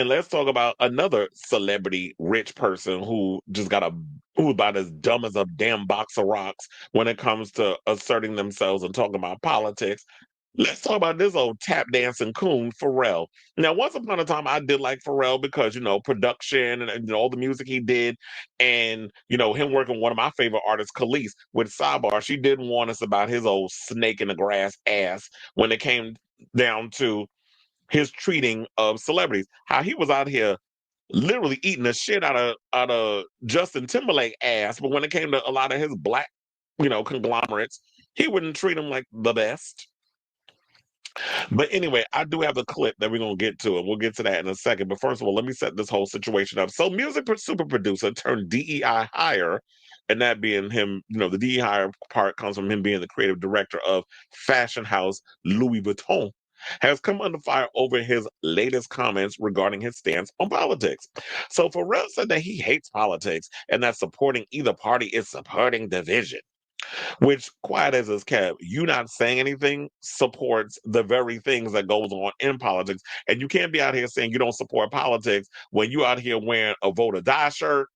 And let's talk about another celebrity rich person who's about as dumb as a damn box of rocks when it comes to asserting themselves and talking about politics. Let's talk about this old tap dancing coon, Pharrell. Now, once upon a time, I did like Pharrell because, production and all the music he did, and, him working with one of my favorite artists, Khalees, with Sidebar. She didn't want us about his old snake in the grass ass when it came down to his treating of celebrities. How he was out here literally eating the shit out of Justin Timberlake ass, but when it came to a lot of his black, conglomerates, he wouldn't treat them like the best. But anyway, I do have a clip that we're gonna get to, and we'll get to that in a second. But first of all, let me set this whole situation up. So, super producer turned DEI hire, and that being him, the DEI part comes from him being the creative director of fashion house Louis Vuitton, has come under fire over his latest comments regarding his stance on politics. So Pharrell said that he hates politics and that supporting either party is supporting division. Which, quiet as is kept, you not saying anything supports the very things that goes on in politics. And you can't be out here saying you don't support politics when you out here wearing a vote or die shirt.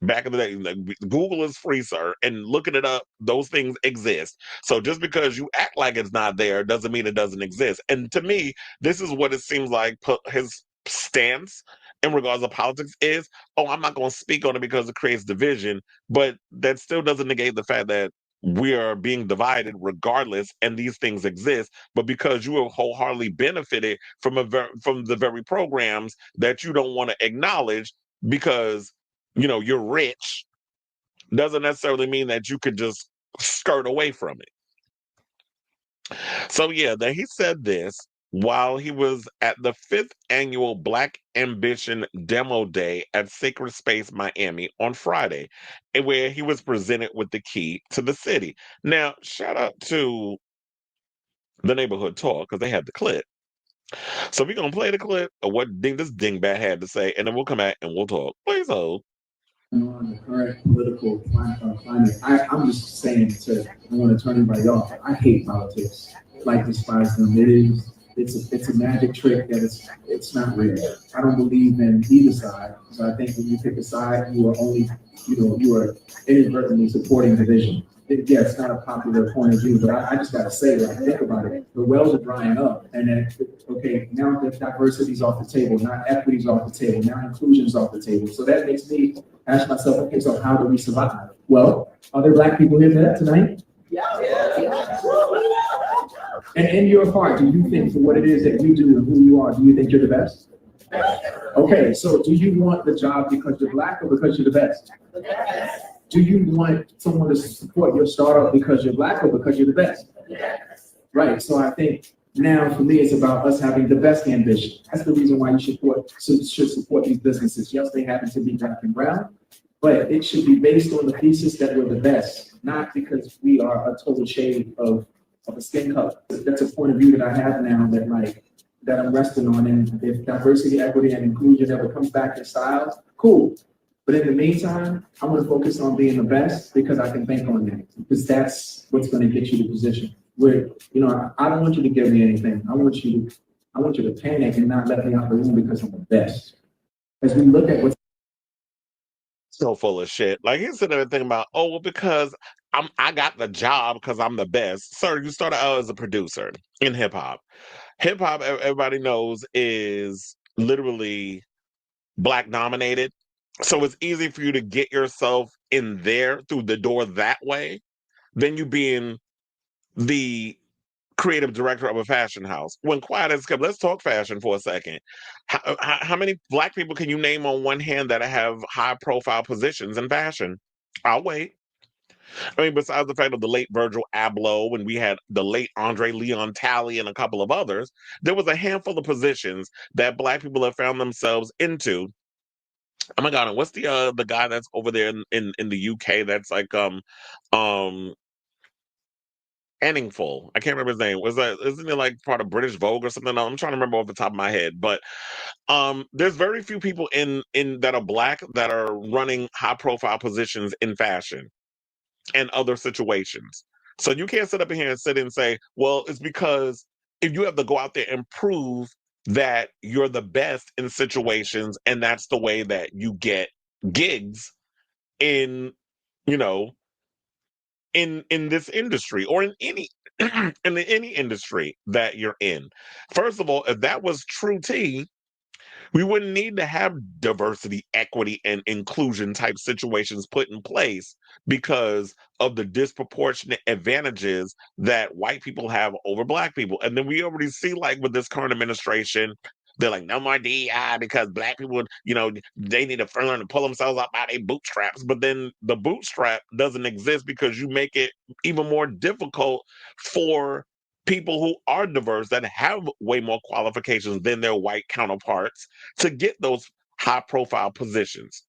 Back in the day, like, Google is free, sir, and looking it up, those things exist. So just because you act like it's not there doesn't mean it doesn't exist. And to me, this is what it seems like his stance in regards to politics is. Oh, I'm not going to speak on it because it creates division, but that still doesn't negate the fact that we are being divided regardless, and these things exist. But because you have wholeheartedly benefited from from the very programs that you don't want to acknowledge because you're rich, doesn't necessarily mean that you could just skirt away from it. So yeah, that he said this while he was at the fifth annual Black Ambition Demo Day at Sacred Space Miami on Friday, and where he was presented with the key to the city. Now, shout out to the Neighborhood Talk because they had the clip. So we're gonna play the clip of what this dingbat had to say, and then we'll come back and we'll talk. Please hold. On the current political climate, I'm just saying I want to turn everybody off. I hate politics, like despise them. It's a magic trick that it's not real. I don't believe in either side. So I think when you pick a side, you are only you are inadvertently supporting division. Yeah, it's not a popular point of view, but I just got to say, like, think about it. The wells are drying up, and then, okay, now the diversity's off the table, now equity's off the table, now inclusion's off the table. So that makes me ask myself, okay, so how do we survive? Well, are there Black people here tonight? Yeah. And in your heart, do you think for what it is that you do and who you are, do you think you're the best? Okay, so do you want the job because you're Black or because you're the best? Do you want someone to support your startup because you're Black or because you're the best? Right, so I think now for me, it's about us having the best ambition. That's the reason why you should support these businesses. Yes, they happen to be Black and brown, but it should be based on the thesis that we're the best, not because we are a total shade of a skin color. That's a point of view that I have now that I'm resting on. And if diversity, equity, and inclusion ever comes back in style, cool. But in the meantime, I want to focus on being the best because I can bank on that, because that's what's going to get you the position. Where, I don't want you to give me anything. I want you to panic and not let me out the room because I'm the best. As we look at what's So full of shit. Like he's sitting there thinking about, oh, well, because I got the job because I'm the best. Sir, you started out as a producer in hip hop. Hip hop, everybody knows, is literally Black dominated. So it's easy for you to get yourself in there through the door that way than you being the creative director of a fashion house. When quiet as kept, let's talk fashion for a second. How many Black people can you name on one hand that have high profile positions in fashion? I'll wait. I mean, besides the fact of the late Virgil Abloh, when we had the late Andre Leon Talley and a couple of others, there was a handful of positions that Black people have found themselves into. Oh my God! And what's the guy that's over there in the UK that's like um Anningful? I can't remember his name. Was that isn't it like part of British Vogue or something? I'm trying to remember off the top of my head, but there's very few people in that are Black that are running high profile positions in fashion and other situations. So you can't sit up in here and sit and say, well, it's because if you have to go out there and prove that you're the best in situations, and that's the way that you get gigs in, you know, in this industry or in any in any industry that you're in. First of all, if that was true T, we wouldn't need to have diversity, equity, and inclusion type situations put in place because of the disproportionate advantages that white people have over black people. And then we already see, like, with this current administration, they're like, no more DEI because black people, they need to learn to pull themselves up by their bootstraps. But then the bootstrap doesn't exist because you make it even more difficult for people who are diverse that have way more qualifications than their white counterparts to get those high profile positions.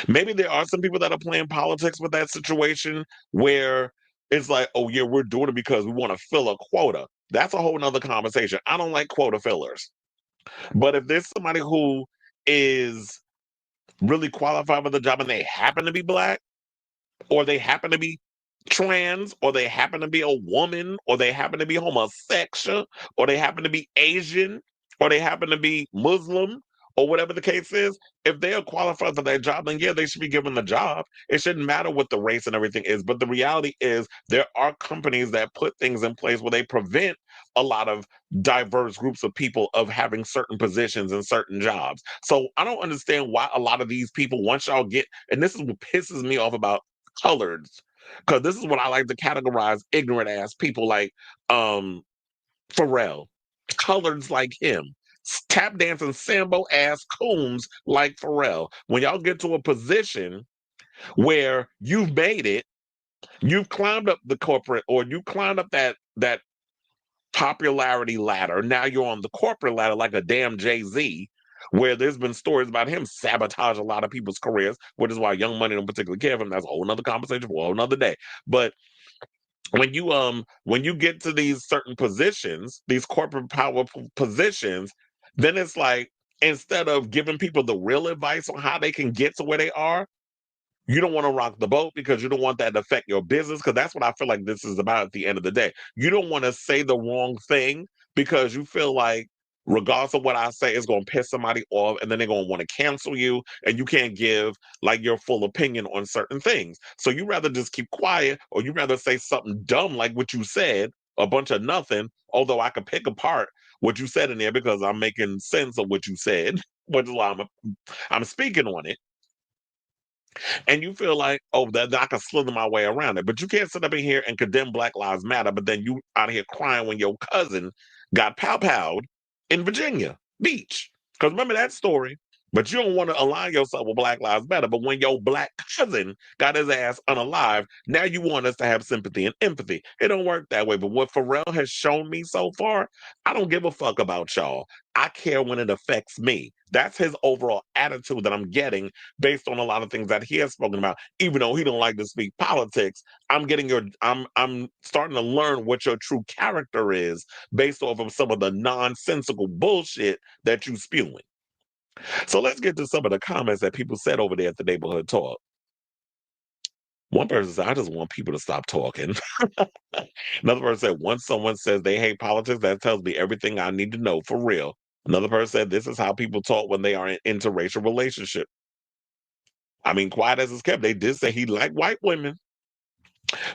Maybe there are some people that are playing politics with that situation where it's like, oh, yeah, we're doing it because we want to fill a quota. That's a whole nother conversation. I don't like quota fillers. But if there's somebody who is really qualified for the job and they happen to be black, or they happen to be trans, or they happen to be a woman, or they happen to be homosexual, or they happen to be Asian, or they happen to be Muslim, or whatever the case is, if they are qualified for that job, then yeah, they should be given the job. It shouldn't matter what the race and everything is. But the reality is there are companies that put things in place where they prevent a lot of diverse groups of people of having certain positions and certain jobs. So I don't understand why a lot of these people, once y'all get, and this is what pisses me off about coloreds, because this is what I like to categorize ignorant ass people like Pharrell, coloreds like him, tap dancing sambo ass coons like Pharrell. When y'all get to a position where you've made it, you've climbed up the corporate, or you climbed up that popularity ladder. Now you're on the corporate ladder like a damn Jay-Z, where there's been stories about him sabotage a lot of people's careers, which is why Young Money don't particularly care for him. That's a whole nother conversation for a whole nother day. But when you get to these certain positions, these corporate power positions, then it's like, instead of giving people the real advice on how they can get to where they are, you don't want to rock the boat because you don't want that to affect your business. Because that's what I feel like this is about at the end of the day. You don't want to say the wrong thing because you feel like, regardless of what I say, it's going to piss somebody off, and then they're going to want to cancel you, and you can't give like your full opinion on certain things. So you rather just keep quiet, or you rather say something dumb like what you said, a bunch of nothing. Although I could pick apart what you said in there because I'm making sense of what you said, which is why I'm speaking on it, and you feel like, oh, that I can slither my way around it. But you can't sit up in here and condemn Black Lives Matter, but then you out here crying when your cousin got pow-powed in Virginia Beach. Because remember that story? But you don't want to align yourself with Black Lives Matter. But when your black cousin got his ass unalive, now you want us to have sympathy and empathy. It don't work that way. But what Pharrell has shown me so far, I don't give a fuck about y'all. I care when it affects me. That's his overall attitude that I'm getting based on a lot of things that he has spoken about. Even though he don't like to speak politics, I'm starting to learn what your true character is based off of some of the nonsensical bullshit that you spewing. So let's get to some of the comments that people said over there at the neighborhood talk. One person said, I just want people to stop talking. Another person said, once someone says they hate politics, that tells me everything I need to know for real. Another person said, this is how people talk when they are in interracial relationship. I mean, quiet as it's kept, they did say he liked white women.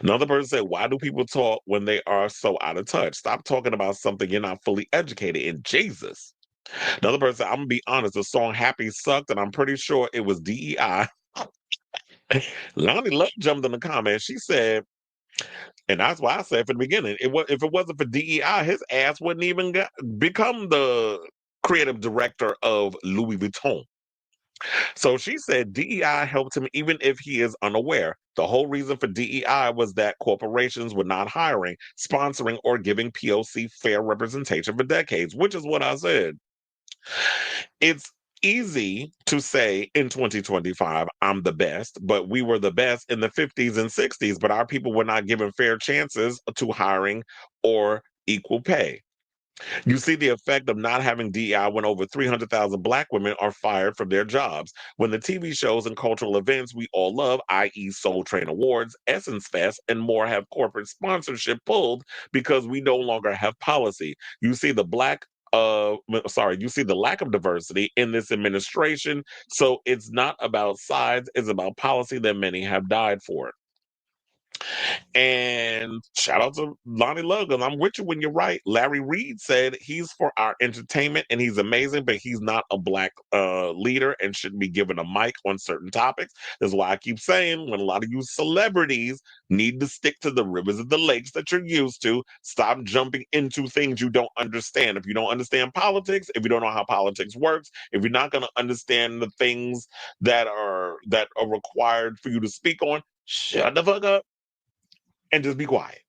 Another person said, why do people talk when they are so out of touch? Stop talking about something you're not fully educated in. Jesus. Another person said, I'm going to be honest, the song Happy sucked, and I'm pretty sure it was DEI. Lonnie Love jumped in the comments. She said, and that's why I said from the beginning, if it wasn't for DEI, his ass wouldn't even become the creative director of Louis Vuitton. So she said DEI helped him even if he is unaware. The whole reason for DEI was that corporations were not hiring, sponsoring, or giving POC fair representation for decades, which is what I said. It's easy to say in 2025, I'm the best, but we were the best in the 50s and 60s, but our people were not given fair chances to hiring or equal pay. You see the effect of not having DEI when over 300,000 Black women are fired from their jobs. When the TV shows and cultural events we all love, i.e., Soul Train Awards, Essence Fest, and more, have corporate sponsorship pulled because we no longer have policy. You see the Black you see the lack of diversity in this administration. So it's not about sides, it's about policy that many have died for. And shout out to Lonnie Logan. I'm with you when you're right. Larry Reed said he's for our entertainment and he's amazing, but he's not a black leader and shouldn't be given a mic on certain topics. That's why I keep saying when a lot of you celebrities need to stick to the rivers of the lakes that you're used to, stop jumping into things you don't understand. If you don't understand politics, if you don't know how politics works, if you're not going to understand the things that are required for you to speak on, shut the fuck up and just be quiet.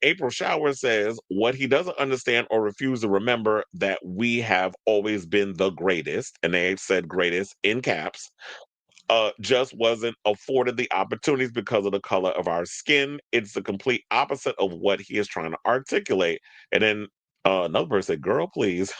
April Shower says what he doesn't understand or refuse to remember that we have always been the greatest, and they said greatest in caps. Just wasn't afforded the opportunities because of the color of our skin. It's the complete opposite of what he is trying to articulate. And then another person said, "Girl, please."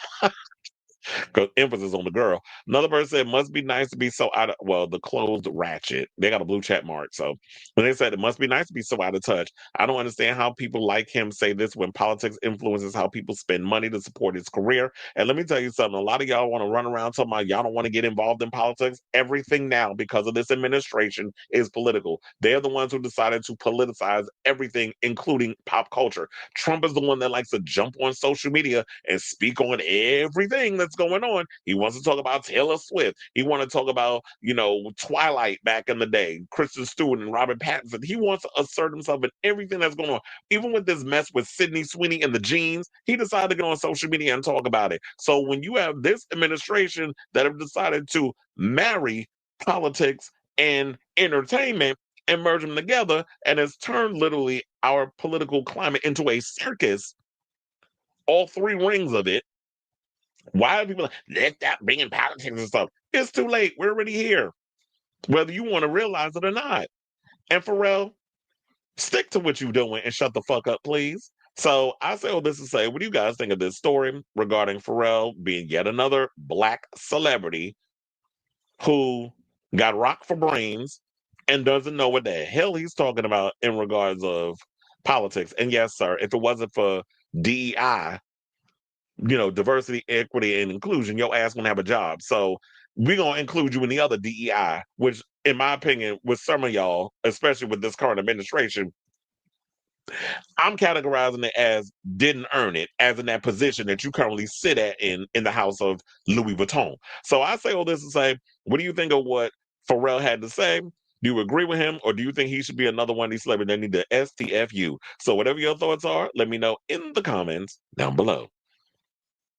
Because emphasis on the girl. Another person said, must be nice to be so out of, well, the closed ratchet. They got a blue check mark. So when they said it must be nice to be so out of touch, I don't understand how people like him say this when politics influences how people spend money to support his career. And let me tell you something, a lot of y'all want to run around talking about y'all don't want to get involved in politics. Everything now, because of this administration, is political. They're the ones who decided to politicize everything, including pop culture. Trump is the one that likes to jump on social media and speak on everything that's going on. He wants to talk about Taylor Swift. He wants to talk about, Twilight back in the day, Kristen Stewart and Robert Pattinson. He wants to assert himself in everything that's going on. Even with this mess with Sydney Sweeney and the jeans, he decided to get on social media and talk about it. So when you have this administration that have decided to marry politics and entertainment and merge them together, and has turned literally our political climate into a circus, all three rings of it. Why are people like, let's stop bringing politics and stuff? It's too late. We're already here, whether you want to realize it or not. And Pharrell, stick to what you're doing and shut the fuck up, please. So I say all this to say, what do you guys think of this story regarding Pharrell being yet another black celebrity who got rocked for brains and doesn't know what the hell he's talking about in regards of politics? And yes, sir, if it wasn't for DEI, diversity, equity, and inclusion, your ass gonna have a job. So we're gonna include you in the other DEI, which, in my opinion, with some of y'all, especially with this current administration, I'm categorizing it as didn't earn it, as in that position that you currently sit at in the house of Louis Vuitton. So I say all this to say, what do you think of what Pharrell had to say? Do you agree with him, or do you think he should be another one of these celebrities that need to STFU? So whatever your thoughts are, let me know in the comments down below.